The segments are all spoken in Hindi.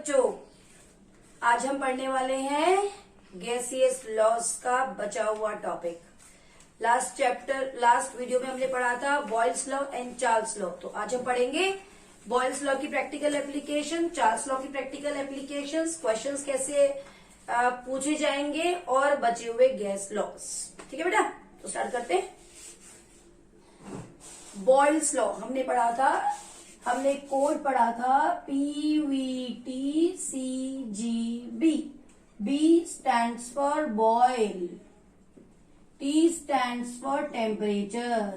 बच्चों, आज हम पढ़ने वाले हैं गैसियस लॉज का बचा हुआ टॉपिक। लास्ट वीडियो में हमने पढ़ा था Boyle's law and Charles law. तो आज हम पढ़ेंगे बॉयल्स लॉ की प्रैक्टिकल एप्लीकेशन, चार्ल्स लॉ की प्रैक्टिकल एप्लीकेशंस, क्वेश्चंस कैसे पूछे जाएंगे और बचे हुए गैस लॉज। ठीक है बेटा, तो स्टार्ट करते हैं। बॉयल्स लॉ हमने पढ़ा था, हमने कोड पढ़ा था PVTCGB। B stands for boil, T stands for temperature।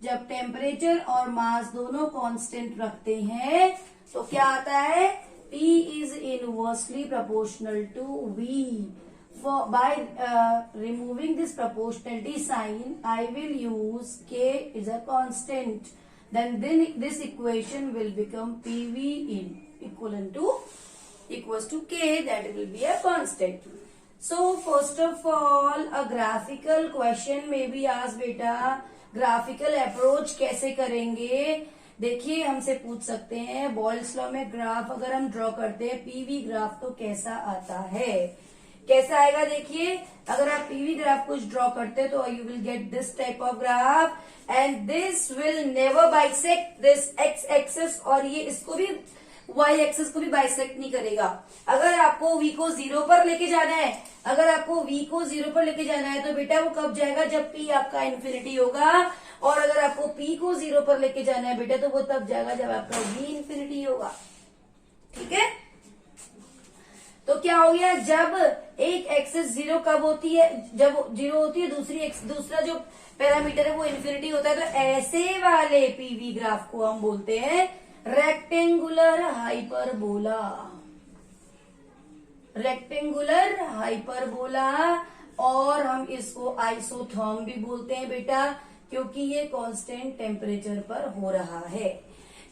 जब टेम्परेचर और मास दोनों कांस्टेंट रखते हैं तो क्या आता है? P is inversely proportional to V। By removing this proportionality sign, I will use K is a constant. Then this equation will become PV in equals to K, that will be a constant. So first of all, a graphical question may be asked बेटा। ग्राफिकल अप्रोच कैसे करेंगे? देखिए, हमसे पूछ सकते हैं बॉयल्स लॉ में ग्राफ अगर हम ड्रॉ करते हैं पीवी ग्राफ तो कैसा आता है? कैसा आएगा? देखिए, अगर आप पीवी ग्राफ कुछ ड्रॉ करते हैं तो you will get this type of graph and this will never bisect this x axis, और ये इसको भी वाई एक्सिस को भी बाइसेक्ट नहीं करेगा। अगर आपको वी को 0 पर लेके जाना है, अगर आपको वी को 0 पर लेके जाना है तो बेटा वो कब जाएगा? जब पी आपका इन्फिनिटी होगा। और अगर आपको पी को 0 पर लेके जाना है बेटा तो वो तब जाएगा जब आपका वी इन्फिनिटी होगा। ठीक है, तो क्या हो गया? जब एक एक्सिस 0 कब होती है? जब 0 होती है, दूसरा जो पैरामीटर है वो इन्फिनिटी होता है। तो ऐसे वाले पीवी ग्राफ को हम बोलते हैं रेक्टेंगुलर हाइपरबोला। रेक्टेंगुलर हाइपरबोला, और हम इसको आइसोथर्म भी बोलते हैं बेटा, क्योंकि ये कांस्टेंट टेम्परेचर पर हो रहा है।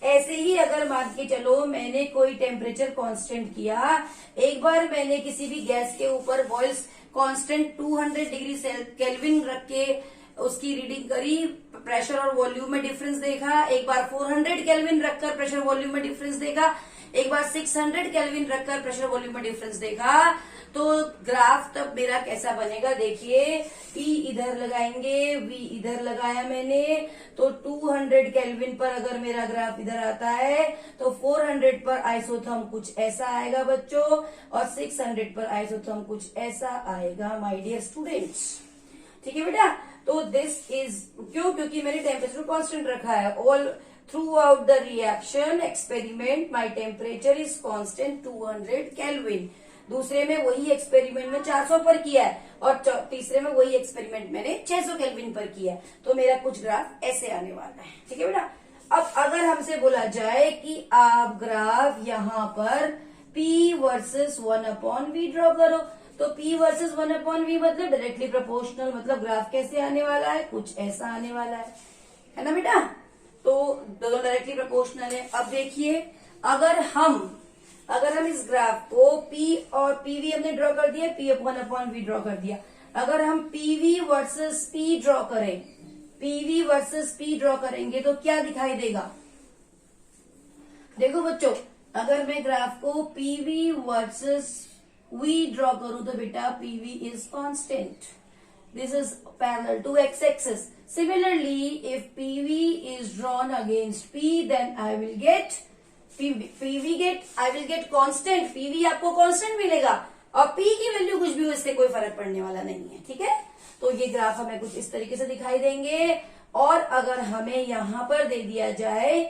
ऐसे ही अगर मान के चलो मैंने कोई टेम्परेचर कांस्टेंट किया, एक बार मैंने किसी भी गैस के ऊपर बॉयल्स कांस्टेंट 200 डिग्री केल्विन रख के उसकी रीडिंग करी, प्रेशर और वॉल्यूम में डिफरेंस देखा। एक बार 400 केल्विन रखकर प्रेशर वॉल्यूम में डिफरेंस देखा, एक बार 600 केल्विन रखकर प्रेशर वॉल्यूम में डिफरेंस देखा। तो ग्राफ तब मेरा कैसा बनेगा? देखिए, P इधर लगाएंगे, V इधर लगाया मैंने, तो 200 केल्विन पर अगर मेरा ग्राफ इधर आता है तो 400 पर आइसोथर्म कुछ ऐसा आएगा बच्चों, और 600 पर आइसोथर्म कुछ ऐसा आएगा माय डियर स्टूडेंट्स। ठीक है बेटा, तो दिस इज क्योंकि मैंने टेम्परेचर कांस्टेंट रखा है। All through out the reaction experiment my temperature is constant 200 kelvin. दूसरे में वही एक्सपेरिमेंट में 400 पर किया है, और तीसरे में वही एक्सपेरिमेंट मैंने 600 केल्विन पर किया है। तो मेरा कुछ ग्राफ ऐसे आने वाला है। ठीक है बेटा, अब अगर हमसे बोला जाए कि आप ग्राफ यहाँ पर P वर्सेस 1/V ड्रॉ करो, तो P वर्सेस 1/V मतलब डायरेक्टली प्रोपोर्शनल, मतलब ग्राफ कैसे आने वाला है? कुछ ऐसा आने वाला है ना बेटा? तो दोनों डायरेक्टली प्रोपोर्शनल है। अब देखिए, अगर हम इस ग्राफ को P और PV हमने ड्रॉ कर दिया, P/1/V ड्रॉ कर दिया। अगर हम PV वर्सेस P ड्रॉ करें, PV वर्सेस P ड्रॉ करेंगे तो क्या दिखाई देगा? देखो बच्चों, अगर मैं ग्राफ को PV वर्सेस V ड्रॉ करूं तो बेटा PV is constant. This is parallel to x-axis. Similarly, if PV is drawn against P, then I will get constant। PV आपको constant मिलेगा, और P की वैल्यू कुछ भी हो, इससे कोई फर्क पड़ने वाला नहीं है। ठीक है, तो ये ग्राफ हमें कुछ इस तरीके से दिखाई देंगे। और अगर हमें यहाँ पर दे दिया जाए,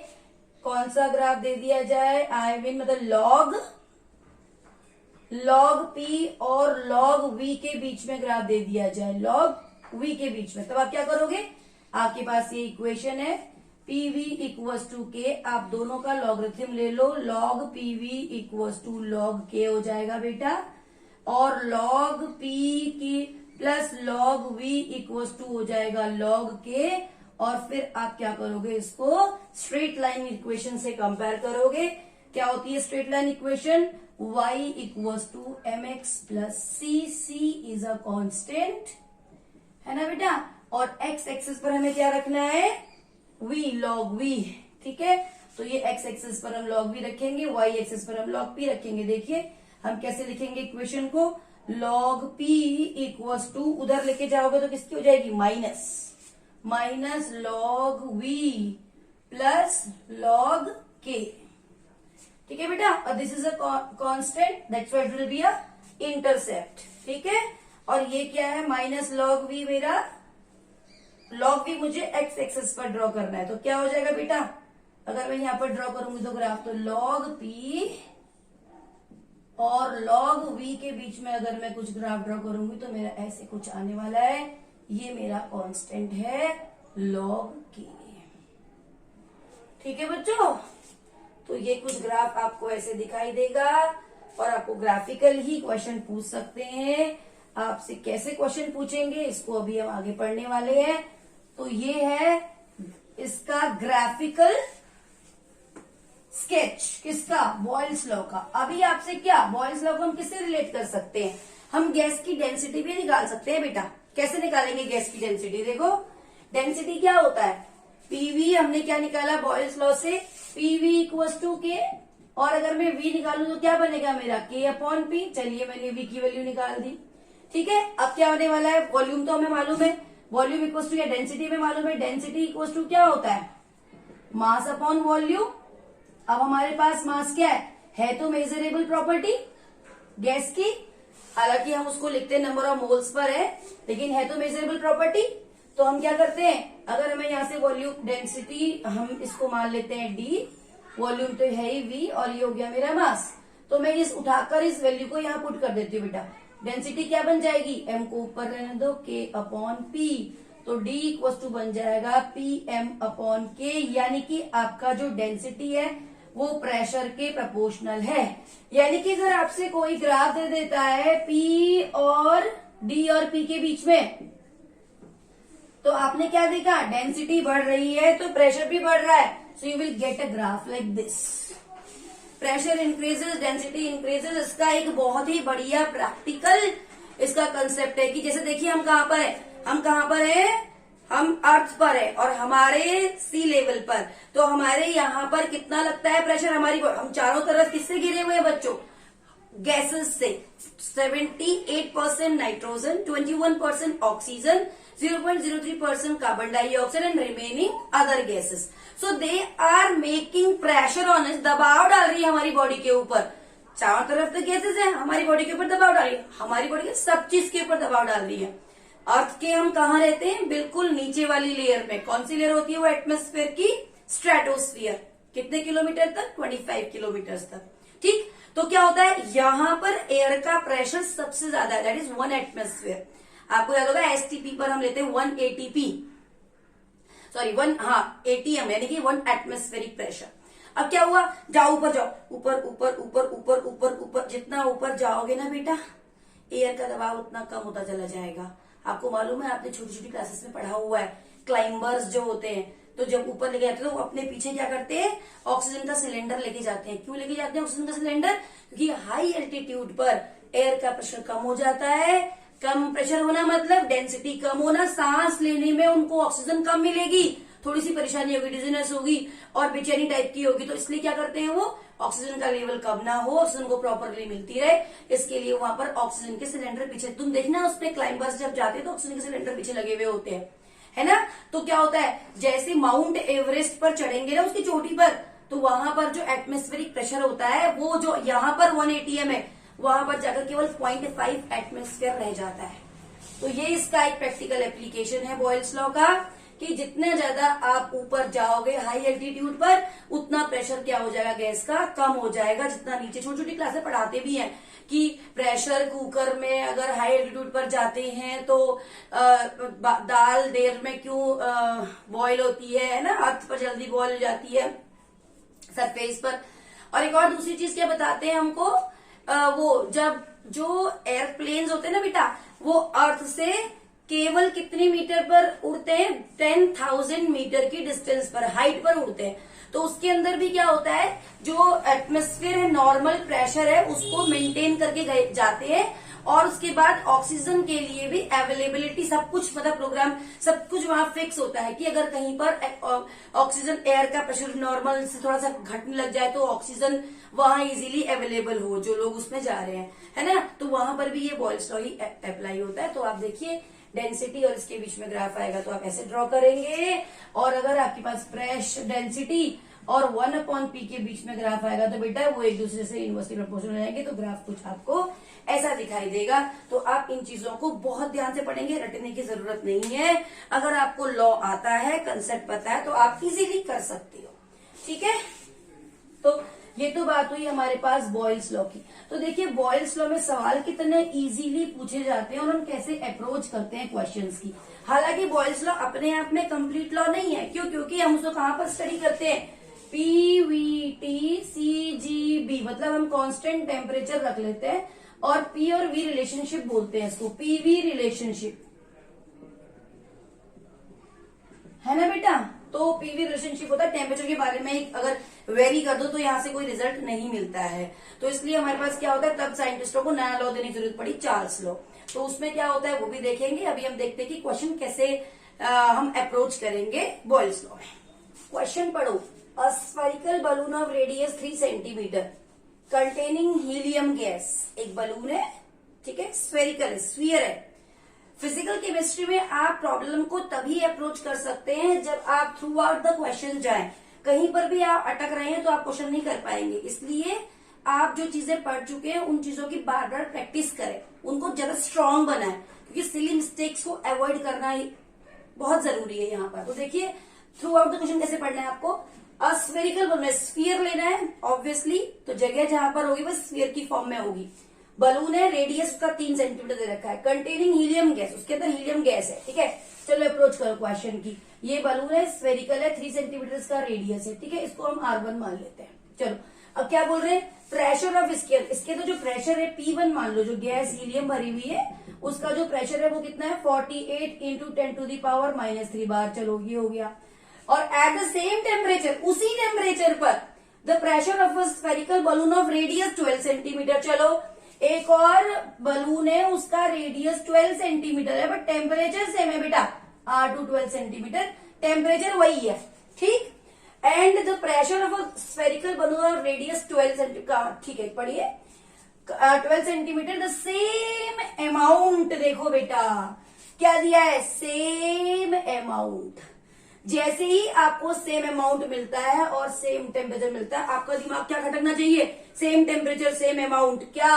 कौन सा ग्राफ दे दिया जाए? आई मीन मतलब log P और log V के बीच में ग्राफ दे दिया जाए, log V के बीच में, तब आप क्या करोगे? आपके पास ये इक्वेशन है PV इक्वल्स टू K, आप दोनों का लॉगरिथम ले लो, log PV equals to log K हो जाएगा बेटा, और log P की plus log V equals to हो जाएगा log K। और फिर आप क्या करोगे? इसको स्ट्रेट लाइन इक्वेशन से कंपेयर करोगे। क्या होती है straight line equation? y equals to mx plus c is a constant, है ना बेटा? और x एक्सिस पर हमें क्या रखना है? v log v। ठीक है, तो ये एक्स एक्सिस पर हम log v रखेंगे, वाई एक्सिस पर हम log p रखेंगे। देखिए हम कैसे लिखेंगे इक्वेशन को, log p इक्वल्स टू, उधर लेके जाओगे तो किसकी हो जाएगी, minus log v plus log k। ठीक है बेटा, और this is a constant, that's why it will be a intercept. ठीक है, और ये क्या है, माइनस log v, मेरा log v मुझे एक्स एक्सिस पर ड्रॉ करना है, तो क्या हो जाएगा बेटा, अगर मैं यहां पर ड्रॉ करूंगी तो ग्राफ, तो log p और log v के बीच में अगर मैं कुछ ग्राफ ड्रॉ करूंगी तो मेरा ऐसे कुछ आने वाला है। ये मेरा कांस्टेंट है log k। ठीक है बच्चों, तो ये कुछ ग्राफ आपको ऐसे दिखाई देगा, और आपको ग्राफिकल ही क्वेश्चन पूछ सकते हैं। आपसे कैसे क्वेश्चन पूछेंगे इसको अभी हम आगे पढ़ने वाले हैं। तो ये है इसका ग्राफिकल स्केच, किसका, बॉयल्स लॉ का। अभी आपसे क्या, बॉयल्स लॉ को हम किससे रिलेट कर सकते हैं, हम गैस की डेंसिटी भी निकाल सकते हैं बेटा। कैसे निकालेंगे गैस की डेंसिटी, देखो डेंसिटी क्या होता है, पीवी हमने क्या निकाला बॉयल्स लॉ से, पीवी इक्वल्स टू के, और अगर मैं वी निकालू तो क्या बनेगा मेरा, के अपॉन पी। चलिए मैंने वी की वैल्यू निकाल दी। ठीक है, अब क्या होने वाला है, वॉल्यूम तो हमें मालूम है, वॉल्यूम इक्वल्स टू, या डेंसिटी में मालूम है, डेंसिटी इक्वल्स टू क्या होता है, मास अपॉन वॉल्यूम। अब हमारे पास मास क्या है तो मेजरेबल प्रॉपर्टी गैस की, हालांकि हम उसको लिखते हैं नंबर ऑफ मोल्स पर है, लेकिन है तो मेजरेबल प्रॉपर्टी। तो हम क्या करते हैं, अगर हमें यहाँ से वॉल्यूम डेंसिटी हम इसको मान लेते हैं डी, वॉल्यूम तो है ही वी, और ये हो गया मेरा मास। तो मैं इस उठाकर इस वैल्यू को यहाँ पुट कर देती हूँ बेटा। डेंसिटी क्या बन जाएगी, एम को ऊपर रहने दो, के अपॉन पी, तो डी इक्वल टू बन जाएगा पी एम अपॉन के, यानी कि आपका जो डेंसिटी है वो प्रेशर के प्रोपोर्शनल है। यानी कि अगर आपसे कोई ग्राफ दे देता है पी और डी और पी के बीच में, तो आपने क्या देखा, डेंसिटी बढ़ रही है तो प्रेशर भी बढ़ रहा है, so you will get a graph like this, pressure increases density increases. इसका एक बहुत ही बढ़िया प्रैक्टिकल इसका कंसेप्ट है कि जैसे देखिए हम कहाँ पर है, हम कहाँ पर है, हम अर्थ पर है और हमारे सी लेवल पर, तो हमारे यहाँ पर कितना लगता है प्रेशर, हमारी हम चारों तरफ किससे घिरे हुए हैं बच्चों, गैसेस से। 78% nitrogen, 21% oxygen, 0.03% carbon dioxide and remaining other gases. So they are making pressure on us, दबाव डाल रही है हमारी बॉडी के ऊपर। चारों तरफ तो गैसेस है, हमारी बॉडी के ऊपर दबाव डाल रही है, हमारी बॉडी के सब चीज के ऊपर दबाव डाल रही है। अर्थ के हम कहाँ रहते हैं, बिल्कुल नीचे वाली लेयर में। कौन सी लेयर होती है वो, एटमॉस्फेयर की स्ट्रेटोस्फीयर। कितने किलोमीटर तक, 25 किलोमीटर तक। ठीक, तो क्या होता है, यहाँ पर एयर का प्रेशर सबसे ज्यादा है, दैट इज 1 एटमॉस्फेयर। आपको याद होगा एसटीपी पर हम लेते हैं 1 एटीपी, सॉरी 1 एटीएम, यानी कि 1 एटमॉस्फेरिक प्रेशर। अब क्या हुआ, जाओ ऊपर जाओ, ऊपर ऊपर ऊपर ऊपर ऊपर ऊपर, जितना ऊपर जाओगे ना बेटा एयर का दबाव उतना कम होता चला जाएगा। आपको मालूम है, आपने छोटी छोटी क्लासेस में पढ़ा हुआ है, क्लाइंबर्स जो होते हैं तो जब ऊपर लेके जाते हैं तो अपने पीछे क्या करते हैं, ऑक्सीजन का सिलेंडर लेके जाते हैं। क्यों लेके जाते हैं ऑक्सीजन का सिलेंडर, क्योंकि हाई एल्टीट्यूड पर एयर का प्रेशर कम हो जाता है। कम प्रेशर होना मतलब डेंसिटी कम होना, सांस लेने में उनको ऑक्सीजन कम मिलेगी, थोड़ी सी परेशानी होगी, डिजीनेस होगी और बेचैनी टाइप की होगी। तो इसलिए क्या करते हैं वो, ऑक्सीजन का लेवल कम ना हो, ऑक्सीजन को प्रॉपरली मिलती रहे, इसके लिए वहां पर ऑक्सीजन के सिलेंडर पीछे, तुम देखना उसपे क्लाइंबर्स जब जाते हैं तो ऑक्सीजन के सिलेंडर पीछे लगे हुए होते हैं, है ना। तो क्या होता है, जैसे माउंट एवरेस्ट पर चढ़ेंगे ना उसकी चोटी पर, तो वहां पर जो एटमॉस्फेरिक प्रेशर होता है वो जो यहाँ पर 1 एटीएम है, वहां पर जाकर केवल 0.5 एटमॉस्फेयर रह जाता है। तो ये इसका एक प्रैक्टिकल एप्लीकेशन है बॉयल्स लॉ का, कि जितना ज्यादा आप ऊपर जाओगे हाई एल्टीट्यूड पर, उतना प्रेशर क्या हो जाएगा गैस का, कम हो जाएगा। जितना नीचे, छोटी छोटी क्लासें पढ़ाते भी हैं कि प्रेशर कुकर में अगर हाई एल्टीट्यूड पर जाते हैं तो दाल देर में क्यों बॉईल होती है ना, अर्थ पर जल्दी बॉईल हो जाती है सरफेस पर। और एक और दूसरी चीज क्या बताते हैं हमको, वो जब जो एयरप्लेन्स होते हैं ना बेटा, वो अर्थ से केवल कितने मीटर पर उड़ते हैं? 10,000 मीटर की डिस्टेंस पर, हाइट पर उड़ते हैं। तो उसके अंदर भी क्या होता है, जो एटमॉस्फेयर है, नॉर्मल प्रेशर है, उसको मेंटेन करके जाते हैं। और उसके बाद ऑक्सीजन के लिए भी अवेलेबिलिटी, सब कुछ मतलब प्रोग्राम सब कुछ वहां फिक्स होता है कि अगर कहीं पर ऑक्सीजन, एयर का प्रेशर नॉर्मल से थोड़ा सा घटने लग जाए तो ऑक्सीजन वहां इजीली अवेलेबल हो, जो लोग उसमें जा रहे हैं, है ना। तो वहां पर भी ये बॉयल्स लॉ ही अप्लाई होता है। तो आप देखिए डेंसिटी और इसके बीच में ग्राफ आएगा तो आप ऐसे ड्रॉ करेंगे। और अगर आपके पास प्रेशर, डेंसिटी और 1/p के बीच में ग्राफ आएगा तो बेटा वो एक दूसरे से इनवर्सली प्रोपोर्शनल हो जाएंगे। तो ग्राफ कुछ आपको ऐसा दिखाई देगा। तो आप इन चीजों को बहुत ध्यान से पढ़ेंगे, रटने की जरूरत नहीं है। अगर आपको लॉ आता है, कंसेप्ट पता है, तो आप इजीली कर सकते हो। ठीक है, तो ये तो बात हुई हमारे पास बॉयल्स लॉ की। तो देखिए बॉयल्स लॉ में सवाल कितने इजीली पूछे जाते हैं और हम कैसे अप्रोच करते हैं क्वेश्चंस की। हालांकि बॉयल्स लॉ अपने आप में कंप्लीट लॉ नहीं है। क्यों? क्योंकि हम उसको कहां पर स्टडी करते हैं? PVT/CGB, मतलब हम कांस्टेंट टेम्परेचर रख लेते हैं और P और V रिलेशनशिप बोलते हैं इसको, PV रिलेशनशिप, है ना बेटा। तो पीवी रिलेशनशिप होता है टेम्परेचर के बारे में, अगर वेरी कर दो तो यहाँ से कोई रिजल्ट नहीं मिलता है। तो इसलिए हमारे पास क्या होता है, तब साइंटिस्टों को नया लॉ देने की जरूरत पड़ी, चार्ल्स लॉ। तो उसमें क्या होता है वो भी देखेंगे। अभी हम देखते हैं कि क्वेश्चन कैसे हम अप्रोच करेंगे बॉयल्स लॉ में। क्वेश्चन पढ़ो। A spherical balloon of radius 3 centimetre containing helium gas. एक बलून है, ठीक है, स्फेरिकल है, स्फीयर है। फिजिकल केमिस्ट्री में आप प्रॉब्लम को तभी अप्रोच कर सकते हैं जब आप थ्रू आउट द क्वेश्चन जाएं। कहीं पर भी आप अटक रहे हैं तो आप क्वेश्चन नहीं कर पाएंगे। इसलिए आप जो चीजें पढ़ चुके हैं उन चीजों की बार बार प्रैक्टिस करें, उनको ज्यादा स्ट्रांग बनाएं, क्योंकि सिली मिस्टेक्स को अवॉइड करना ही बहुत जरूरी है यहाँ पर। तो देखिए थ्रू आउट द क्वेश्चन कैसे पढ़ना है आपको। स्फेरिकल बलून, स्फीयर लेना है ऑब्वियसली, तो जगह जहां पर होगी बस स्फीयर की फॉर्म में होगी। बलून है, रेडियस उसका 3 सेंटीमीटर दे रखा है, कंटेनिंग हीलियम गैस, उसके अंदर हीलियम गैस है। ठीक है, चलो अप्रोच करो क्वेश्चन की। ये बलून है, स्फेरिकल है, 3 सेंटीमीटर का रेडियस है। ठीक है, इसको हम R1 मान लेते हैं। चलो अब क्या बोल रहे हैं, प्रेशर ऑफ इसके तो जो प्रेशर है P1 मान लो, जो गैस हीलियम भरी हुई है उसका जो प्रेशर है वो कितना है, 48 इंटू 10⁻³ बार। चलो ये हो गया। और एट द सेम टेम्परेचर, उसी टेम्परेचर पर the pressure of a spherical balloon of radius 12 centimetre. चलो एक और बलून है, उसका रेडियस 12 सेंटीमीटर है बट टेम्परेचर सेम है बेटा, R2 12 सेंटीमीटर, टेम्परेचर वही है। ठीक, and the pressure of a spherical balloon of radius 12 centimetre. ठीक है, पढ़िए 12 सेंटीमीटर, द सेम अमाउंट। देखो बेटा क्या दिया है, सेम अमाउंट। जैसे ही आपको सेम अमाउंट मिलता है और सेम टेम्परेचर मिलता है, आपका दिमाग क्या खटकना चाहिए, सेम टेम्परेचर सेम अमाउंट, क्या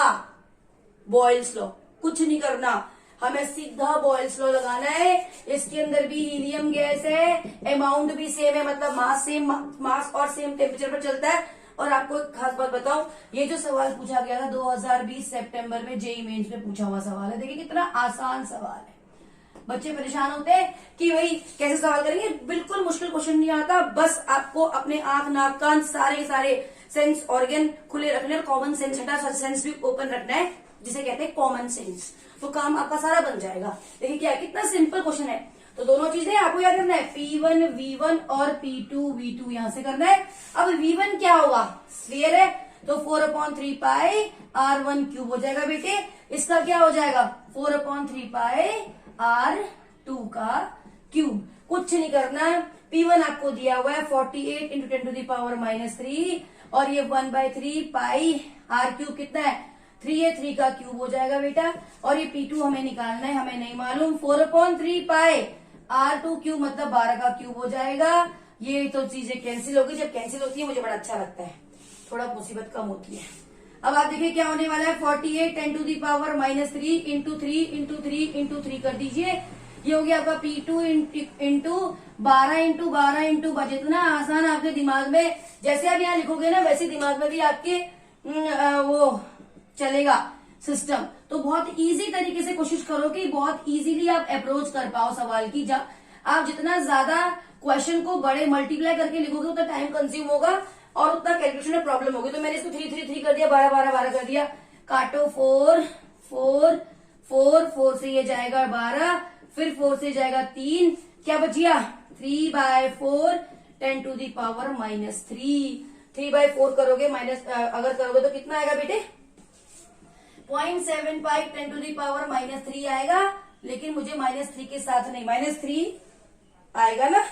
बॉयल्स लॉ। कुछ नहीं करना, हमें सीधा बॉयल्स लॉ लगाना है। इसके अंदर भी हीलियम गैस है, अमाउंट भी सेम है, मतलब मास सेम, मास और सेम टेम्परेचर पर चलता है। और आपको एक खास बात बताऊं, ये जो सवाल पूछा गया था 2020 सितंबर में जेईई मेंस में पूछा हुआ सवाल है। देखिए कितना आसान सवाल है। बच्चे परेशान होते हैं कि भाई कैसे सवाल करेंगे, बिल्कुल मुश्किल क्वेश्चन नहीं आता। बस आपको अपने आंख, नाक, कान सारे सेंस ऑर्गन खुले रखने और कॉमन सेंस हटा, सेंस भी ओपन रखना है, जिसे कहते हैं कॉमन सेंस। तो काम आपका सारा बन जाएगा। देखिए क्या है, कितना सिंपल क्वेश्चन है। तो दोनों चीजें आपको याद करना है, P1 V1 और P2 V2 यहां से करना है। अब V1 क्या होगा, स्फीयर है, तो 4/3 पाई R1 क्यूब हो जाएगा बेटे। इसका क्या हो जाएगा, 4/3 पाई R2 का क्यूब। कुछ नहीं करना, P1 आपको दिया हुआ है 48 इंटू 10⁻³ और ये 1/3 पाई R क्यूब कितना है, 3 है, 3 का क्यूब हो जाएगा बेटा। और ये P2 हमें निकालना है, हमें नहीं मालूम, 4/3 पाई R2 क्यूब मतलब 12 का क्यूब हो जाएगा। ये तो चीजें कैंसिल होगी, जब कैंसिल होती है मुझे बड़ा अच्छा लगता है, थोड़ा मुसीबत कम होती है। अब आप देखिए क्या होने वाला है, 48 10⁻³ इंटू 3 इंटू 3 इंटू 3 कर दीजिए। ये हो गया आपका P2 इंटू 12 इंटू 12 इंटू, जितना आसान आपके दिमाग में, जैसे आप यहाँ लिखोगे ना वैसे दिमाग में भी आपके वो चलेगा सिस्टम। तो बहुत इजी तरीके से कोशिश करो कि बहुत इजीली आप अप्रोच कर पाओ सवाल की। आप जितना ज्यादा क्वेश्चन को बड़े मल्टीप्लाई करके लिखोगे उतना टाइम कंज्यूम होगा और उतना कैलकुलेशन में प्रॉब्लम होगी। तो मैंने इसको 3 3 3 कर दिया, 12 12 12 कर दिया। काटो 4 4 4 4 से ये जाएगा 12, फिर 4 से जाएगा 3, क्या बचिया 3/4 10⁻³ 3/4 करोगे अगर करोगे तो कितना आएगा बेटे 0.75 10⁻³ आएगा, लेकिन मुझे -3 के साथ नहीं, -3 आएगा ना,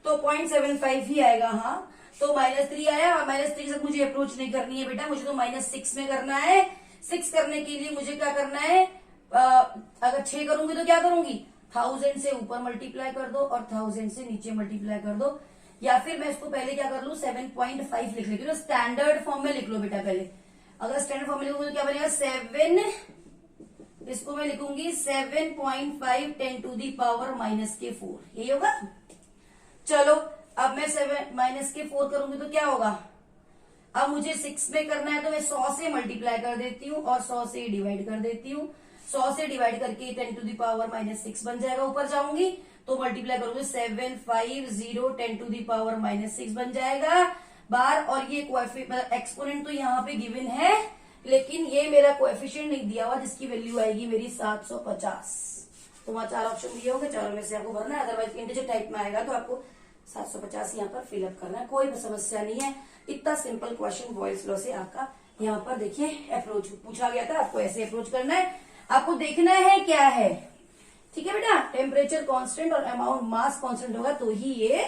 तो 0.75 ही आएगा। हाँ, तो -3 आया और -3 के साथ मुझे अप्रोच नहीं करनी है बेटा, मुझे तो -6 में करना है। 6 करने के लिए मुझे क्या करना है, अगर 6 करूंगी तो क्या करूंगी 1000 से ऊपर मल्टीप्लाई कर दो और 1000 से नीचे मल्टीप्लाई कर दो, या फिर मैं इसको पहले क्या कर लू 7.5 लिख लेती हूँ, स्टैंडर्ड फॉर्म में लिख लो बेटा पहले। अगर स्टैंडर्ड फॉर्म में लिखूंगी तो क्या बनेगा 7, इसको मैं लिखूंगी 7.5 10⁻⁻⁴ यही होगा। चलो अब मैं 7 - 4 करूंगी तो क्या होगा, अब मुझे 6 में करना है तो मैं 100 से मल्टीप्लाई कर देती हूँ और 100 से डिवाइड कर देती हूँ। 100 से डिवाइड करके 10⁻⁻6 बन जाएगा, ऊपर जाऊंगी तो मल्टीप्लाई करूंगी 750 10⁻⁻6 बन जाएगा बार। और ये मतलब एक्सपोनेंट तो यहाँ पे गिवन है, लेकिन ये मेरा कोएफिशिएंट नहीं दिया हुआ जिसकी वैल्यू आएगी मेरी 750। तो वहां 4 ऑप्शन दिए होंगे, 4 में से आपको भरना है, अदरवाइज इंटीजर टाइप में आएगा तो आपको 750 यहाँ पर फिलअप करना है, कोई समस्या नहीं है। इतना सिंपल क्वेश्चन बॉयल्स लॉ से आपका यहाँ पर देखिए अप्रोच पूछा गया था, आपको ऐसे अप्रोच करना है, आपको देखना है क्या है, ठीक है बेटा। टेम्परेचर कांस्टेंट और अमाउंट मास कांस्टेंट होगा तो ही ये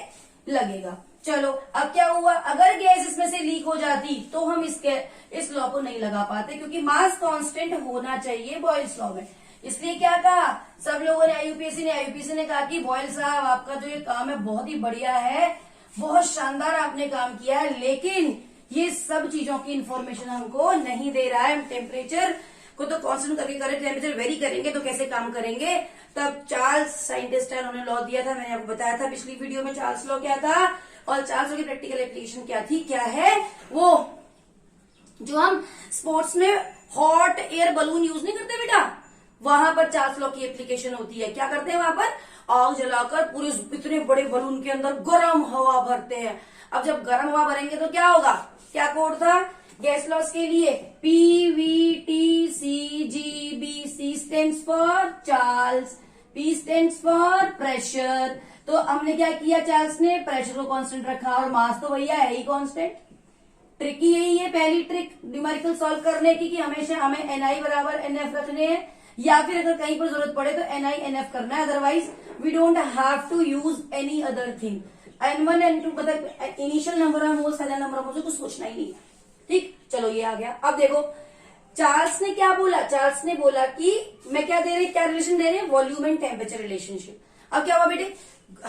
लगेगा। चलो अब क्या हुआ, अगर गैस इसमें से लीक हो जाती तो हम इस लॉ को नहीं लगा पाते, क्योंकि मास कांस्टेंट होना चाहिए बॉयल्स लॉ में। इसलिए क्या कहा सब लोगों ने, आईयूपीएससी ने कहा कि बॉयल साहब आपका जो ये काम है बहुत ही बढ़िया है, बहुत शानदार आपने काम किया है, लेकिन ये सब चीजों की इंफॉर्मेशन हमको नहीं दे रहा है। हम टेम्परेचर को तो कांस्टेंट करके करें, टेम्परेचर वेरी करेंगे तो कैसे काम करेंगे। तब चार्ल्स साइंटिस्ट है, उन्होंने लॉ दिया था, मैंने आपको बताया था पिछली वीडियो में चार्ल्स लॉ क्या था और चार्ल्स लॉ की प्रैक्टिकल एप्लीकेशन क्या थी, क्या है वो जो हम स्पोर्ट्स में हॉट एयर बलून यूज नहीं करते बेटा, वहां पर चार्ल्स लॉ की एप्लीकेशन होती है। क्या करते हैं वहां पर, आग जलाकर पूरे इतने बड़े बलून के अंदर गर्म हवा भरते हैं। अब जब गर्म हवा भरेंगे तो क्या होगा, क्या कोड था गैस लॉस के लिए, PVTCGBC stands for Charles, P stands for pressure. तो हमने क्या किया, चार्ल्स ने प्रेशर को कांस्टेंट रखा और मास तो भैया है ही कांस्टेंट। ट्रिक यही है, पहली ट्रिक न्यूमेरिकल सॉल्व करने की कि हमेशा हमें Ni बराबर NF रखने हैं, या फिर अगर कहीं पर जरूरत पड़े तो Ni NF करना है, otherwise we don't have to use any other thing. N1 N2 मतलब initial number of moles, final number of moles, कुछ सोचना ही नहीं है, ठीक। चलो ये आ गया। अब देखो चार्ल्स ने क्या बोला, चार्ल्स ने बोला कि मैं क्या दे रही, क्या रिलेशन दे रहे हैं, वॉल्यूम एंड टेम्परेचर रिलेशनशिप। अब क्या हुआ बेटे,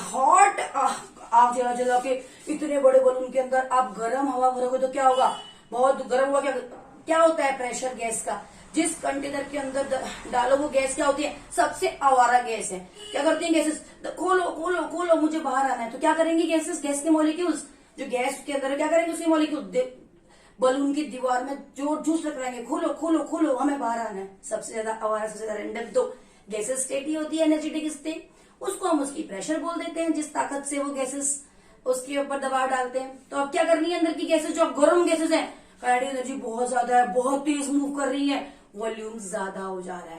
हॉट आग जला जला के इतने बड़े बलून के अंदर आप गर्म हवा भरोगे तो क्या होगा, बहुत गर्म हुआ, क्या होता है प्रेशर गैस का, जिस कंटेनर के अंदर डालो वो गैस क्या होती है, सबसे आवारा गैस है। क्या करती है गैसेस, खोलो खोलो खोलो मुझे बाहर आना है, तो क्या करेंगी गैसेस, गैस के मॉलिक्यूल्स जो गैस के अंदर है क्या करेंगे, उसके मॉलिक्यूल बलून की दीवार में जोर जूस लगाएंगे, खोलो खोलो खोलो हमें बाहर आना है। सबसे ज्यादा आवारा, सबसे ज्यादा रैंडम तो गैसेस स्टेट ही होती है, एनर्जेटिक स्टेट, उसको हम उसकी प्रेशर बोल देते हैं, जिस ताकत से वो गैसेस उसके ऊपर दबाव डालते हैं। तो अब क्या करनी है, अंदर की गैसेस जो गर्म गैसेस हैं, काइनेटिक एनर्जी बहुत ज्यादा है, बहुत तेज मूव कर रही है, वॉल्यूम ज्यादा हो जा रहा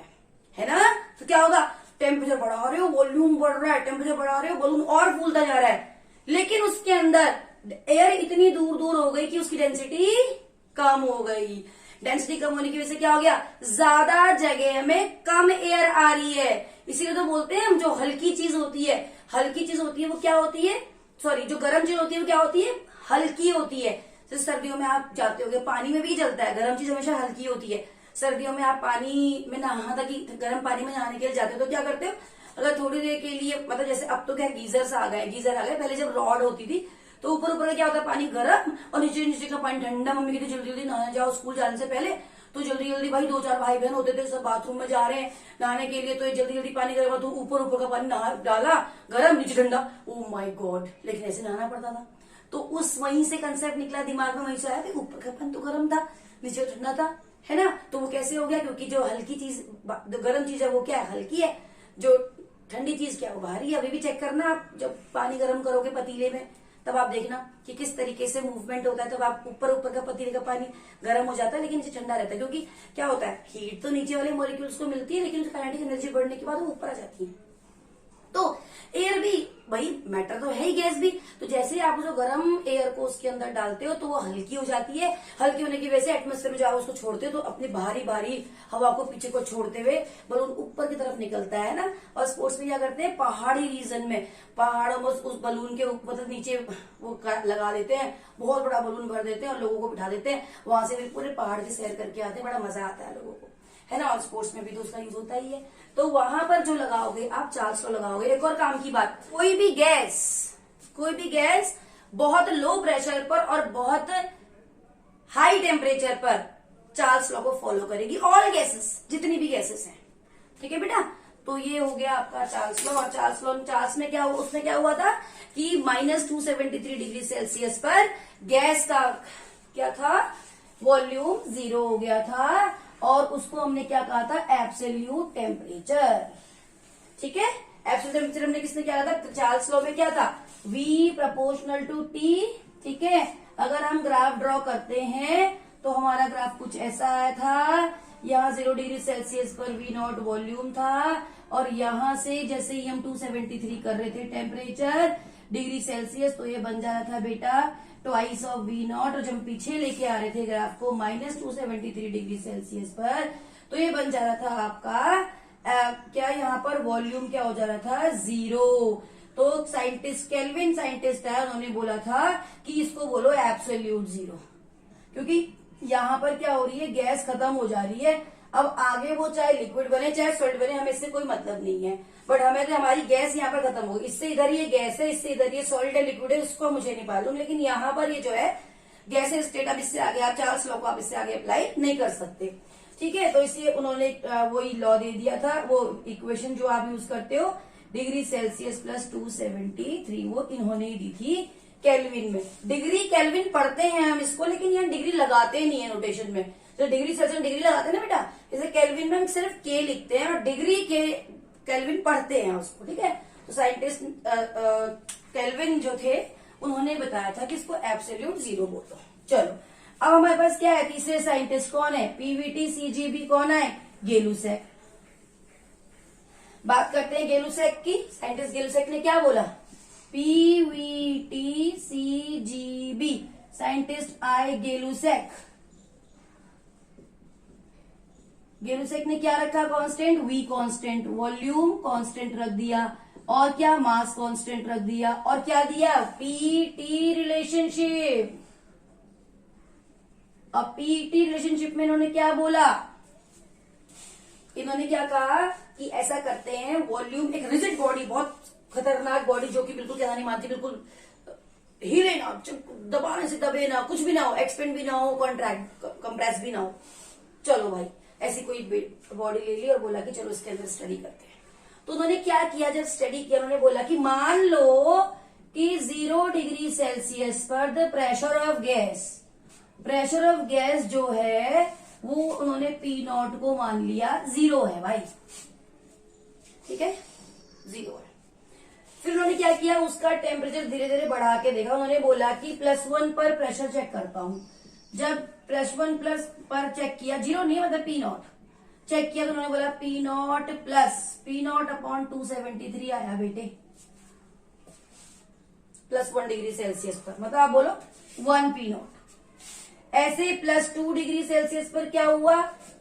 है ना, तो क्या होगा, टेम्परेचर बढ़ा रहे हो, वॉल्यूम बढ़ रहा है, टेम्परेचर बढ़ा रहे हो, बलून और फूलता जा रहा है, लेकिन उसके अंदर एयर इतनी दूर दूर हो गई कि उसकी डेंसिटी कम हो गई। डेंसिटी कम होने की वजह से क्या हो गया, ज्यादा जगह में कम एयर आ रही है। इसीलिए तो बोलते हैं हम, जो हल्की चीज होती है, हल्की चीज होती है वो क्या होती है, सॉरी जो गर्म चीज होती है वो क्या होती है, हल्की होती है। जैसे सर्दियों में आप जाते होगे, पानी में भी जलता है, गर्म चीज हमेशा हल्की होती है। सर्दियों में आप पानी में नहाता कि गर्म पानी में नहाने के लिए जाते हो तो क्या करते हो, अगर थोड़ी देर के लिए, मतलब जैसे अब तो क्या गीजर आ गए, पहले जब रॉड होती थी तो ऊपर ऊपर क्या होता है, पानी गर्म और नीचे नीचे का पानी ठंडा। मम्मी कहती जल्दी जल्दी नहाने जाओ स्कूल जाने से पहले, तो जल्दी जल्दी भाई 2-4 भाई बहन होते थे, सब बाथरूम में जा रहे हैं नहाने के लिए, तो जल्दी जल्दी पानी गर्म, तो ऊपर ऊपर का पानी डाला गर्म, नीचे ठंडा, ओ माय गॉड, लेकिन ऐसे नहाना पड़ता था। तो उस वहीं से कंसेप्ट निकला दिमाग में, वहीं से आया, ऊपर का पानी तो गर्म था, नीचे ठंडा था, है ना। तो वो कैसे हो गया, क्योंकि जो हल्की चीज, जो गर्म चीज है वो क्या है, हल्की है, जो ठंडी चीज क्या है वो भारी है। अभी भी चेक करना आप, जब पानी गर्म करोगे पतीले में तब आप देखना कि किस तरीके से मूवमेंट होता है। तब आप ऊपर ऊपर का पतीले का पानी गर्म हो जाता है लेकिन नीचे ठंडा रहता है, क्योंकि क्या होता है, हीट तो नीचे वाले मॉलिक्यूल्स को मिलती है लेकिन काइनेटिक एनर्जी बढ़ने के बाद वो ऊपर आ जाती है। तो एयर भी भाई मैटर तो है ही, गैस भी, तो जैसे ही आप जो गर्म एयर को उसके अंदर डालते हो तो वो हल्की हो जाती है। हल्की होने की वजह से एटमोस्फेयर में जब उसको छोड़ते हो तो अपनी भारी भारी हवा को पीछे को छोड़ते हुए बलून ऊपर की तरफ निकलता है ना। और स्पोर्ट्स में क्या करते हैं, पहाड़ी रीजन में, पहाड़ों में उस बलून के ऊपर मतलब नीचे वो लगा देते हैं, बहुत बड़ा बलून भर देते हैं और लोगों को बिठा देते हैं, वहां से भी पूरे पहाड़ की सैर करके आते हैं, बड़ा मजा आता है लोगों को, है ना। और स्पोर्ट्स में भी तो उसका यूज होता ही है। तो वहां पर जो लगाओगे आप, चार्ल्स लॉ लगाओगे। एक और काम की बात, कोई भी गैस बहुत लो प्रेशर पर और बहुत हाई टेम्परेचर पर चार्ल्स लॉ को फॉलो करेगी, ऑल गैसेस, जितनी भी गैसेस हैं, ठीक है बेटा। तो ये हो गया आपका चार्ल्स लॉ। और चार्ल्स में क्या हुआ, उसमें क्या हुआ था कि -273 डिग्री सेल्सियस पर गैस का क्या था, वॉल्यूम 0 हो गया था, और उसको हमने क्या कहा था, एब्सोल्यूट टेम्परेचर, ठीक है। एब्सोल्यूट टेम्परेचर हमने किसने क्या कहा था, चार्ल्स लॉ में क्या था, V प्रोपोर्शनल टू T, ठीक है। अगर हम ग्राफ ड्रॉ करते हैं तो हमारा ग्राफ कुछ ऐसा आया था, यहाँ 0 डिग्री सेल्सियस पर V0 वॉल्यूम था, और यहाँ से जैसे ही हम 273 कर रहे थे टेम्परेचर डिग्री सेल्सियस, तो ये बन जा रहा था बेटा ट्वाइस ऑफ V0, और जब हम पीछे लेके आ रहे थे ग्राफ को -273 डिग्री सेल्सियस पर, तो ये बन जा रहा था आपका क्या, यहाँ पर वॉल्यूम क्या हो जा रहा था, 0। तो साइंटिस्ट, केल्विन साइंटिस्ट है, उन्होंने बोला था कि इसको बोलो एब्सोल्यूट 0, क्योंकि यहाँ पर क्या हो रही है, गैस खत्म हो जा रही है। अब आगे वो चाहे लिक्विड बने चाहे सॉलिड बने, हमें इससे कोई मतलब नहीं है, बट हमें तो हमारी गैस यहाँ पर खत्म होगी। इससे इधर ये गैस है, इससे इधर ये सॉलिड है, लिक्विड है, उसको मुझे नहीं मालूम, लेकिन यहाँ पर ये जो है गैस स्टेट, अब इससे आगे आप चार्ल्स लॉ को आप इससे आगे अप्लाई नहीं कर सकते, ठीक है। तो इसलिए उन्होंने वही लॉ दे दिया था, वो इक्वेशन जो आप यूज करते हो डिग्री सेल्सियस प्लस 273, वो इन्होंने ही दी थी केल्विन में। डिग्री केल्विन पढ़ते हैं हम इसको, लेकिन यहाँ डिग्री लगाते नहीं है नोटेशन में। तो डिग्री सेल्सियस डिग्री लगाते हैं ना बेटा, जैसे केल्विन में हम सिर्फ के लिखते हैं और डिग्री के केल्विन पढ़ते हैं उसको, ठीक है। तो साइंटिस्ट केल्विन जो थे उन्होंने बताया था कि इसको एब्सोल्यूट 0 बोलो। चलो अब हमारे पास क्या है, तीसरे साइंटिस्ट कौन है, पीवीटी सीजीबी कौन है, गेलुसैक। बात करते हैं गेलुसैक की। साइंटिस्ट गेलुसैक ने क्या बोला, पीवीटी सीजीबी, साइंटिस्ट आई गेलुसैक। गेलुसैक ने क्या रखा constant, V constant, volume constant रख दिया, और क्या मास कांस्टेंट रख दिया, और क्या दिया, पीटी रिलेशनशिप। अब पीटी रिलेशनशिप में इन्होंने क्या बोला, इन्होंने क्या कहा कि ऐसा करते हैं, वॉल्यूम एक रिजिड बॉडी, बहुत खतरनाक बॉडी जो कि बिल्कुल क्या नहीं मानती, बिल्कुल हिले ना, दबाने से दबे ना, कुछ भी ना हो, एक्सपेंड भी ना हो, कॉन्ट्रैक्ट कंप्रेस भी ना हो। चलो भाई ऐसी कोई बॉडी ले ली और बोला कि चलो इसके अंदर स्टडी करते हैं। तो उन्होंने क्या किया, जब स्टडी किया उन्होंने बोला कि मान लो कि 0 डिग्री सेल्सियस पर द प्रेशर ऑफ गैस जो है वो उन्होंने P0 को मान लिया 0 है भाई, ठीक है, 0 है। फिर उन्होंने क्या किया, उसका टेम्परेचर धीरे धीरे बढ़ा के देखा। उन्होंने बोला कि +1 पर प्रेशर चेक करता हूं। जब +1 पर चेक किया, 0 नहीं मतलब P0 चेक किया, तो उन्होंने बोला P0 प्लस P0 अपॉन 273 आया बेटे, +1 डिग्री सेल्सियस पर, मतलब आप बोलो 1 P0। ऐसे +2 डिग्री सेल्सियस पर क्या हुआ,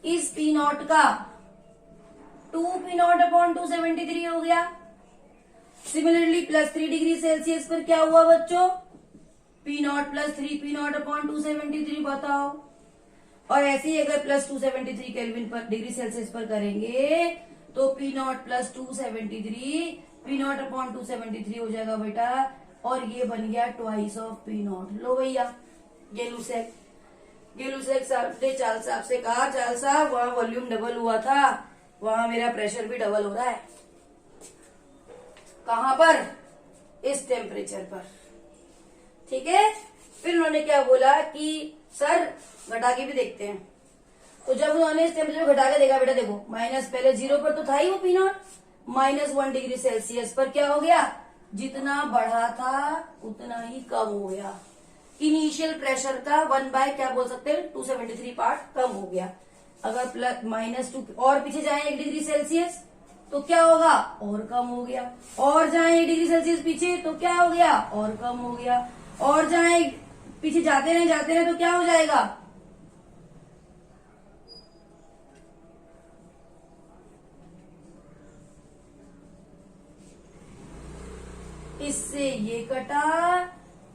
इस P0 का 2 P0 अपॉन 273 हो गया। सिमिलरली +3 डिग्री सेल्सियस पर क्या हुआ बच्चों, P0 प्लस 3 P0 अपॉन 273, बताओ। और ऐसे ही अगर +273 केल्विन पर डिग्री सेल्सियस पर करेंगे तो P0 प्लस 273 P0 अपॉन 273 हो जाएगा बेटा, और ये बन गया ट्वाइस ऑफ P0। लो भैया, गेलुसैक साहब ने चार्ल्स साहब से कहा, चार्ल्स साहब वहां वॉल्यूम डबल हुआ था, वहां मेरा प्रेशर भी डबल हो रहा है। कहां पर, इस टेम्परेचर पर, ठीक है। फिर उन्होंने क्या बोला कि सर घटा के भी देखते हैं। तो जब उन्होंने इस टेम्परेचर घटा के देखा, बेटा देखो माइनस, पहले 0 पर तो था ही वो P0, -1 डिग्री सेल्सियस पर क्या हो गया, जितना बढ़ा था उतना ही कम हो गया। इनिशियल प्रेशर का 1 बाय क्या बोल सकते हैं 273 पार्ट कम हो गया। अगर प्लस -2 और पीछे जाए 1 डिग्री सेल्सियस तो क्या होगा और कम हो गया, और जाए 1 डिग्री सेल्सियस पीछे तो क्या हो गया और कम हो गया, और जाए पीछे जाते रहे तो क्या हो जाएगा। इससे ये कटा,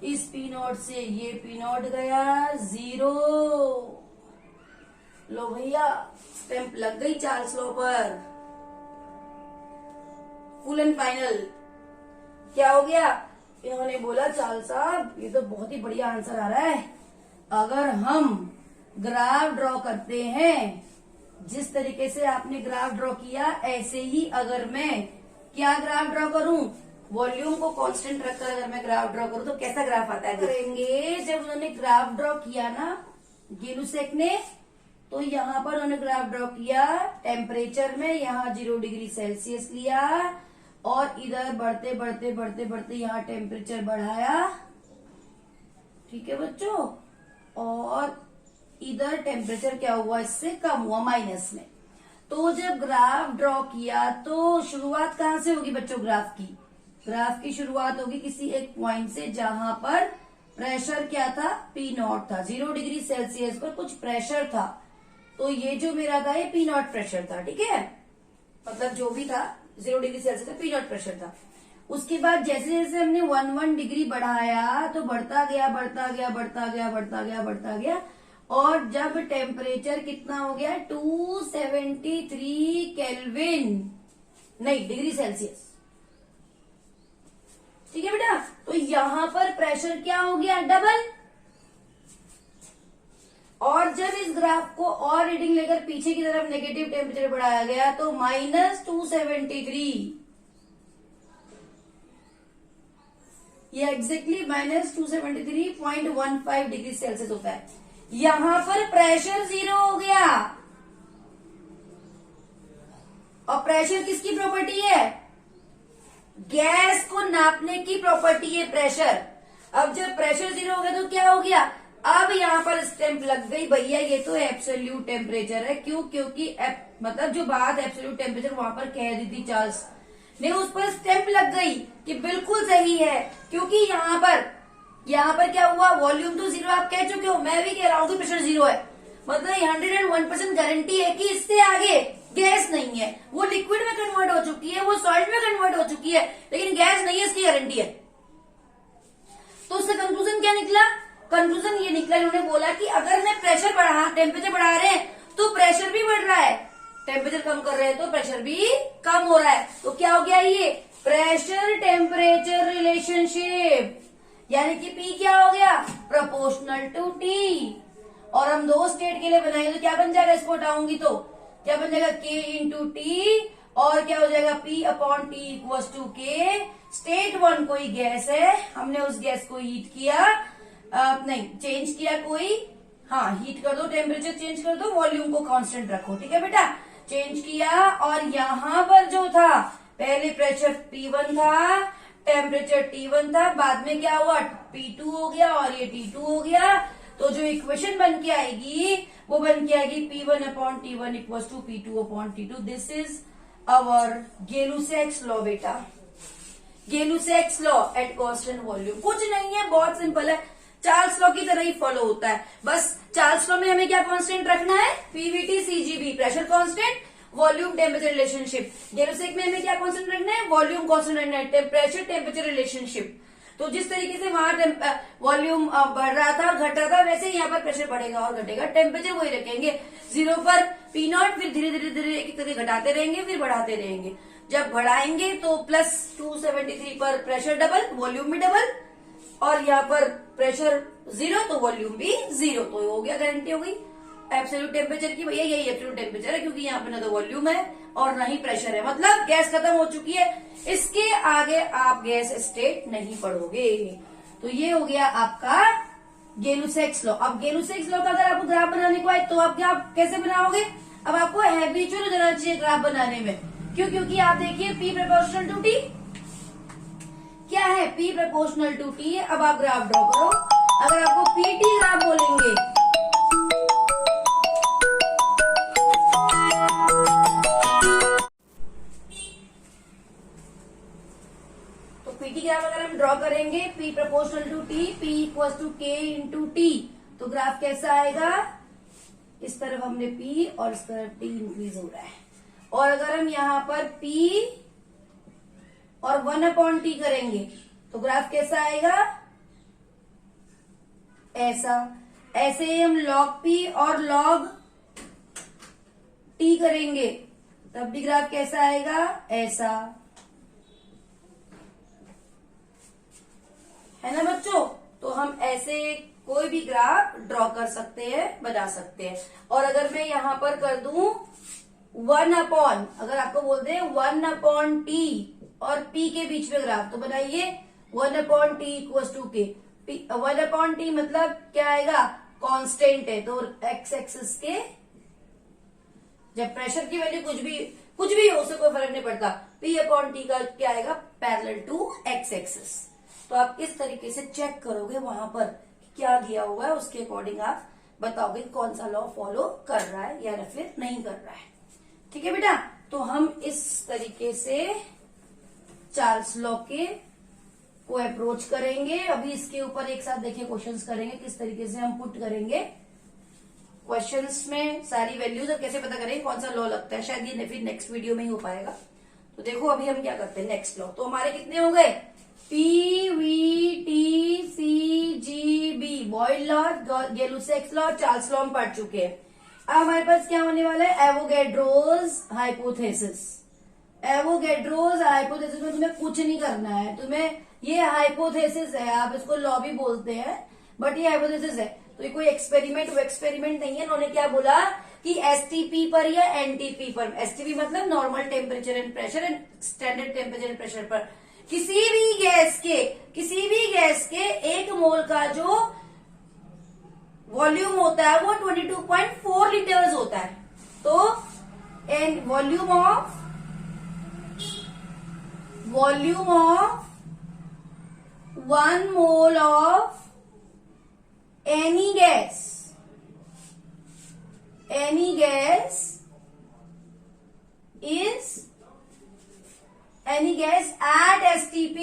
इस पी नॉट से ये पी नॉट गया 0। लो भैया स्टैंप लग गई चार्ल्स लॉ पर। फुल एंड फाइनल क्या हो गया, इन्होंने बोला चार्ल्स साहब ये तो बहुत ही बढ़िया आंसर आ रहा है। अगर हम ग्राफ ड्रॉ करते हैं, जिस तरीके से आपने ग्राफ ड्रॉ किया ऐसे ही अगर मैं क्या ग्राफ ड्रॉ करूं, वॉल्यूम को कांस्टेंट रखकर अगर मैं ग्राफ ड्रॉ करूं तो कैसा ग्राफ आता है करेंगे। जब उन्होंने ग्राफ ड्रॉ किया ना गेलुसेक ने, तो यहाँ पर उन्होंने ग्राफ ड्रॉ किया टेम्परेचर में, यहाँ 0 डिग्री सेल्सियस लिया और इधर बढ़ते बढ़ते बढ़ते बढ़ते यहाँ टेम्परेचर बढ़ाया, ठीक है बच्चों, और इधर टेम्परेचर क्या हुआ इससे कम हुआ माइनस में। तो जब ग्राफ ड्रॉ किया तो शुरुआत कहाँ से होगी बच्चों, ग्राफ की शुरुआत होगी किसी एक पॉइंट से जहां पर प्रेशर क्या था P नॉट था, 0 डिग्री सेल्सियस पर कुछ प्रेशर था। तो ये जो मेरा था ये P नॉट प्रेशर था, ठीक है, मतलब जो भी था 0 डिग्री सेल्सियस पर P नॉट प्रेशर था। उसके बाद जैसे जैसे हमने 1 डिग्री बढ़ाया तो बढ़ता गया बढ़ता गया बढ़ता गया बढ़ता गया बढ़ता गया, और जब टेम्परेचर कितना हो गया 273 केल्विन, नहीं डिग्री सेल्सियस, ठीक है बेटा। तो यहां पर प्रेशर क्या हो गया डबल, और जब इस ग्राफ को और रीडिंग लेकर पीछे की तरफ नेगेटिव टेम्परेचर बढ़ाया गया तो -273, ये एग्जैक्टली -273.15 डिग्री सेल्सियस होता है। यहां पर प्रेशर 0 हो गया, और प्रेशर किसकी प्रॉपर्टी है, गैस को नापने की प्रॉपर्टी है प्रेशर। अब जब प्रेशर 0 हो गया तो क्या हो गया, अब यहाँ पर स्टैंप लग गई भैया ये तो एब्सोल्यूट टेम्परेचर है। क्यों, क्योंकि मतलब जो बात एब्सोल्यूट टेम्परेचर वहां पर कह दी थी चार्ल्स ने, उस पर स्टैंप लग गई कि बिल्कुल सही है। क्योंकि यहाँ पर क्या हुआ, वॉल्यूम तो 0 आप कह चुके हो, मैं भी कह रहा हूँ कि प्रेशर 0 है, मतलब 101% गारंटी है कि इससे आगे गैस नहीं है। वो लिक्विड में कन्वर्ट हो चुकी है, वो सॉलिड में कन्वर्ट हो चुकी है, लेकिन गैस नहीं है, इसकी गारंटी है। तो उससे कंक्लूजन क्या निकला, कंक्लूजन ये निकला, इन्होंने बोला कि अगर मैं प्रेशर टेम्परेचर बढ़ा रहे हैं तो प्रेशर भी बढ़ रहा है, टेम्परेचर कम कर रहे हैं तो प्रेशर भी कम हो रहा है। तो क्या हो गया ये प्रेशर टेम्परेचर रिलेशनशिप, यानी कि P क्या हो गया प्रोपोर्शनल टू T। और हम 2 स्टेट के लिए बनाएंगे तो क्या बन जाएगा, इसको हटाऊंगी तो क्या बन जाएगा K इंटू टी, और क्या हो जाएगा P upon T equal to K। State 1 कोई गैस है, हमने उस गैस को हीट किया, नहीं चेंज किया कोई, हाँ हीट कर दो, टेम्परेचर चेंज कर दो, वॉल्यूम को कांस्टेंट रखो, ठीक है बेटा, चेंज किया। और यहाँ पर जो था पहले प्रेशर P1 था, टेम्परेचर T1 था, बाद में क्या हुआ P2 हो गया और ये T2 हो गया। तो जो इक्वेशन बन के आएगी वो बन के आएगी P1 upon T1 equal to P2 upon T2। This is our Gay Lussac's law बेटा, Gay Lussac's law at constant volume. कुछ नहीं है, बहुत सिंपल है, चार्ल्स लॉ की तरह ही फॉलो होता है। बस चार्ल्स लॉ में हमें क्या कांस्टेंट रखना है, PVT CGB pressure constant, volume temperature relationship. Gay Lussac में हमें क्या कांस्टेंट रखना है, वॉल्यूम कांस्टेंट रखना है, प्रेशर टेम्परेचर रिलेशनशिप। तो जिस तरीके से वहां वॉल्यूम बढ़ रहा था और घट रहा था, वैसे यहाँ पर प्रेशर बढ़ेगा और घटेगा, टेम्परेचर वही रखेंगे 0 पर P नॉट, फिर धीरे धीरे धीरे एक करके घटाते रहेंगे, फिर बढ़ाते रहेंगे। जब बढ़ाएंगे तो प्लस 273 पर प्रेशर डबल, वॉल्यूम भी डबल, और यहाँ पर प्रेशर 0 तो वॉल्यूम भी 0, तो हो गया, गारंटी हो गई एब्सोल्यूट टेम्परेचर की। भैया यही एब्सोल्यूट टेम्परेचर है, क्योंकि यहाँ पे ना तो वॉल्यूम है और ना ही प्रेशर है, मतलब गैस खत्म हो चुकी है, इसके आगे आप गैस स्टेट नहीं पढ़ोगे। तो ये हो गया आपका गेलुसेक्स लॉ। अब गेलुसेक्स लॉ का अगर आपको ग्राफ बनाने को आए तो आप क्या कैसे बनाओगे, अब आपको हैबिचुअल हो जाना चाहिए ग्राफ बनाने में। क्यों, क्योंकि आप देखिए P प्रोपोर्शनल टू T, क्या है, P प्रोपोर्शनल टू T है। अब आप ग्राफ ड्रॉ करो। अगर आपको PT ग्राफ बोलेंगे तो PT ग्राफ अगर हम ड्रॉ करेंगे P proportional to T, P equal to K into T, तो ग्राफ कैसा आएगा, इस तरफ हमने P और इस तरफ T इंक्रीज हो रहा है। और अगर हम यहाँ पर P और 1/T करेंगे तो ग्राफ कैसा आएगा, ऐसा। ऐसे ही हम log P और log T करेंगे तब भी ग्राफ कैसा आएगा, ऐसा। है ना बच्चों। तो हम ऐसे कोई भी ग्राफ ड्रॉ कर सकते हैं, बना सकते हैं। और अगर मैं यहां पर कर दूं 1/, अगर आपको बोलते हैं 1/T और P के बीच में ग्राफ, तो बनाइए 1/T equal to K। 1/T मतलब क्या आएगा, कांस्टेंट है, तो एक्स एक्सिस के जब प्रेशर की वैल्यू कुछ भी हो, उससे कोई फर्क नहीं पड़ता, P/T का क्या आएगा, पैरेलल टू एक्स एक्सिस। तो आप इस तरीके से चेक करोगे वहां पर क्या दिया हुआ है, उसके अकॉर्डिंग आप बताओगे कौन सा लॉ फॉलो कर रहा है या फिर नहीं कर रहा है। ठीक है बेटा। तो हम इस तरीके से चार्ल्स लॉ के को अप्रोच करेंगे। अभी इसके ऊपर एक साथ देखिए क्वेश्चंस करेंगे, किस तरीके से हम पुट करेंगे क्वेश्चंस में सारी वैल्यूज, और कैसे पता करेंगे कौन सा लॉ लगता है। शायद ये फिर नेक्स्ट वीडियो में ही हो पाएगा। तो देखो अभी हम क्या करते हैं, नेक्स्ट लॉ। तो हमारे कितने हो गए, PVTCGB, Boyle law, Gay Lussac's law, Charles law हम पढ़ चुके हैं। अब हमारे पास क्या होने वाला है, एवोगैड्रोज हाइपोथेसिस। एवोगैड्रोज हाइपोथेसिस में तुम्हें कुछ नहीं करना है, तुम्हें ये हाइपोथेसिस है, आप इसको लॉ भी बोलते हैं, बट ये हाइपोथेसिस है। तो ये कोई एक्सपेरिमेंट नहीं है। उन्होंने क्या बोला कि एसटीपी पर या एनटीपी पर, एसटीपी मतलब normal temperature and pressure, and standard temperature and pressure पर किसी भी गैस के 1 मोल का जो वॉल्यूम होता है वो 22.4 लीटर्स होता है। तो volume of 1 mole of any gas at STP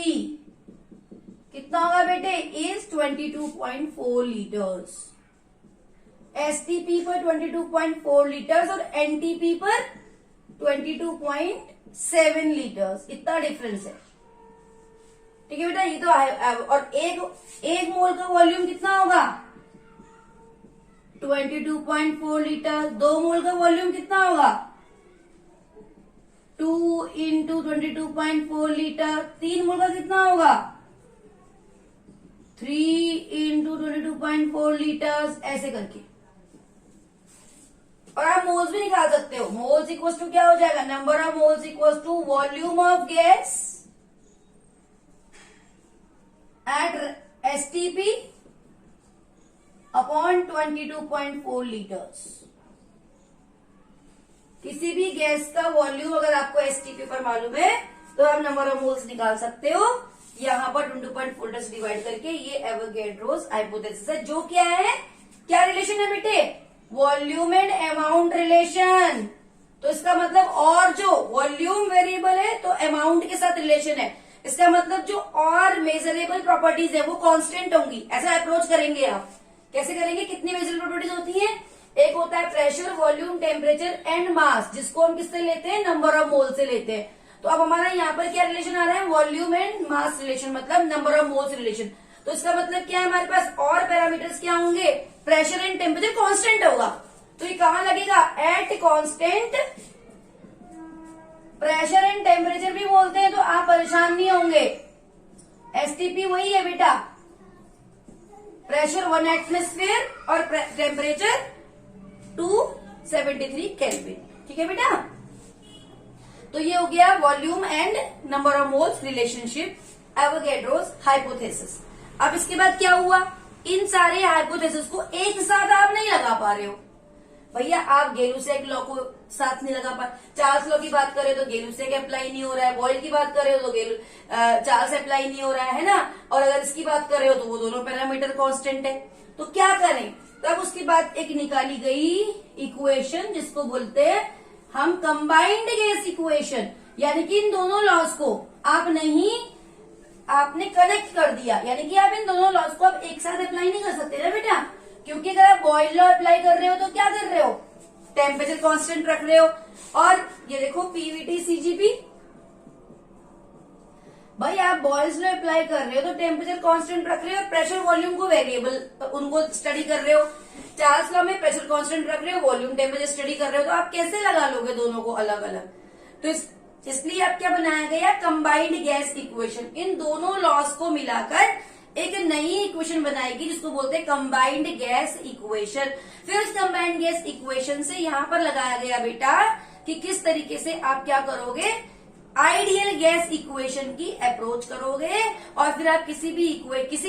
कितना होगा बेटे, is 22.4 लीटर्स। STP पर 22.4 लीटर्स और NTP पर 22.7 लीटर्स, इतना डिफरेंस है। ठीक है बेटा। ये तो और एक मोल का वॉल्यूम कितना होगा, 22.4 लीटर। 2 मोल का वॉल्यूम कितना होगा, 2 इंटू 22.4 लीटर। 3 मोल का कितना होगा, 3 इंटू 22.4 लीटर्स, ऐसे करके। और आप मोल्स भी निकाल सकते हो। मोल्स इक्वल टू क्या हो जाएगा, number of moles equal to volume of gas at STP upon 22.4 litres. किसी भी गैस का वॉल्यूम अगर आपको STP पर मालूम है तो आप नंबर ऑफ मोल्स निकाल सकते हो। यहाँ पर 22.4 लीटर्स डिवाइड करके, ये एवोगैड्रोस हाइपोथेसिस है। जो क्या है, क्या रिलेशन है बेटे, वॉल्यूम एंड अमाउंट रिलेशन। तो इसका मतलब, और जो वॉल्यूम वेरिएबल है तो अमाउंट के साथ रिलेशन है। इसका मतलब जो और मेजरेबल प्रॉपर्टीज है वो कांस्टेंट होंगी। ऐसा अप्रोच करेंगे आप। कैसे करेंगे, कितनी मेजरेबल प्रॉपर्टीज होती है, एक होता है pressure, volume, temperature and mass, जिसको हम किससे लेते हैं, नंबर ऑफ मोल से लेते हैं। तो अब हमारा यहाँ पर क्या रिलेशन आ रहा है, वॉल्यूम एंड मास रिलेशन, मतलब नंबर ऑफ मोल्स रिलेशन। तो इसका मतलब क्या है, हमारे पास और पैरामीटर्स क्या होंगे, प्रेशर एंड टेम्परेचर कांस्टेंट होगा। तो ये कहाँ लगेगा, at constant pressure and temperature भी बोलते हैं, तो आप परेशान नहीं होंगे। एसटीपी वही है बेटा, प्रेशर 1 एटमॉस्फेयर और टेम्परेचर 273 केल्विन। ठीक है बेटा। तो ये हो गया volume and number of moles relationship, Avogadro's hypothesis. अब इसके बाद क्या हुआ, इन सारे हाइपोथेसिस को एक साथ आप नहीं लगा पा रहे हो भैया आप गेलुसेक लॉ को साथ नहीं लगा पा, चार्ल्स लॉ की बात करें तो गेलुसेक अप्लाई नहीं हो रहा है, बॉयल की बात करें तो चार्ल्स अप्लाई नहीं हो रहा है ना, और अगर इसकी बात करें तो वो दोनों पैरामीटर कांस्टेंट है। तो क्या करें, तब उसके बाद एक निकाली गई इक्वेशन जिसको बोलते हैं हम कंबाइंड गैस इक्वेशन, यानी कि इन दोनों लॉज को आपने कनेक्ट कर दिया, यानी कि आप इन दोनों लॉज को आप एक साथ अप्लाई नहीं कर सकते ना बेटा, क्योंकि अगर आप बॉयल लॉ अप्लाई कर रहे हो तो क्या कर रहे हो, टेम्परेचर कांस्टेंट रख रहे हो। और ये देखो पीवीटी सीजीपी, भाई आप बॉयल्स लॉ अप्लाई कर रहे हो तो टेम्परेचर कांस्टेंट रख रहे हो, प्रेशर वॉल्यूम को वेरिएबल उनको स्टडी कर रहे हो। चार्ल्स लॉ में प्रेशर कांस्टेंट रख रहे हो, वॉल्यूम टेम्परेचर स्टडी कर रहे हो, तो आप कैसे लगा लोगे दोनों को अलग अलग। तो इसलिए आप क्या बनाया गया, कंबाइंड गैस इक्वेशन, इन दोनों लॉस को मिलाकर एक नई इक्वेशन बनाएगी जिसको बोलते हैं कंबाइंड गैस इक्वेशन। फिर उस कंबाइंड गैस इक्वेशन से यहां पर लगाया गया बेटा कि किस तरीके से आप क्या करोगे, आइडियल गैस इक्वेशन की अप्रोच करोगे, और फिर आप किसी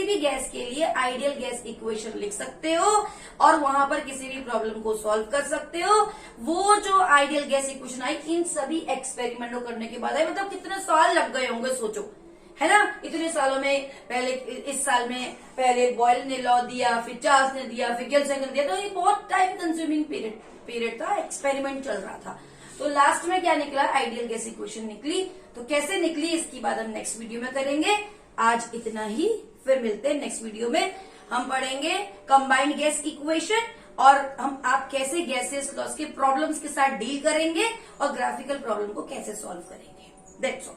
भी गैस के लिए आइडियल गैस इक्वेशन लिख सकते हो और वहां पर किसी भी प्रॉब्लम को सॉल्व कर सकते हो। वो जो आइडियल गैस इक्वेशन आई इन सभी एक्सपेरिमेंटों करने के बाद आई, मतलब कितने साल लग गए होंगे सोचो, है ना। इतने सालों में पहले इस साल में पहले बॉयल ने लॉ दिया, फिर चार्ल्स ने दिया, फिर गेल्सेंग ने दिया, तो ये बहुत टाइम कंज्यूमिंग पीरियड था, एक्सपेरिमेंट चल रहा था। तो लास्ट में क्या निकला, आइडियल गैस इक्वेशन निकली। तो कैसे निकली इसकी बात हम नेक्स्ट वीडियो में करेंगे। आज इतना ही, फिर मिलते हैं नेक्स्ट वीडियो में। हम पढ़ेंगे कंबाइंड गैस इक्वेशन और आप कैसे गैसेस लॉस के प्रॉब्लम्स के साथ डील करेंगे और ग्राफिकल प्रॉब्लम को कैसे सॉल्व करेंगे। That's all.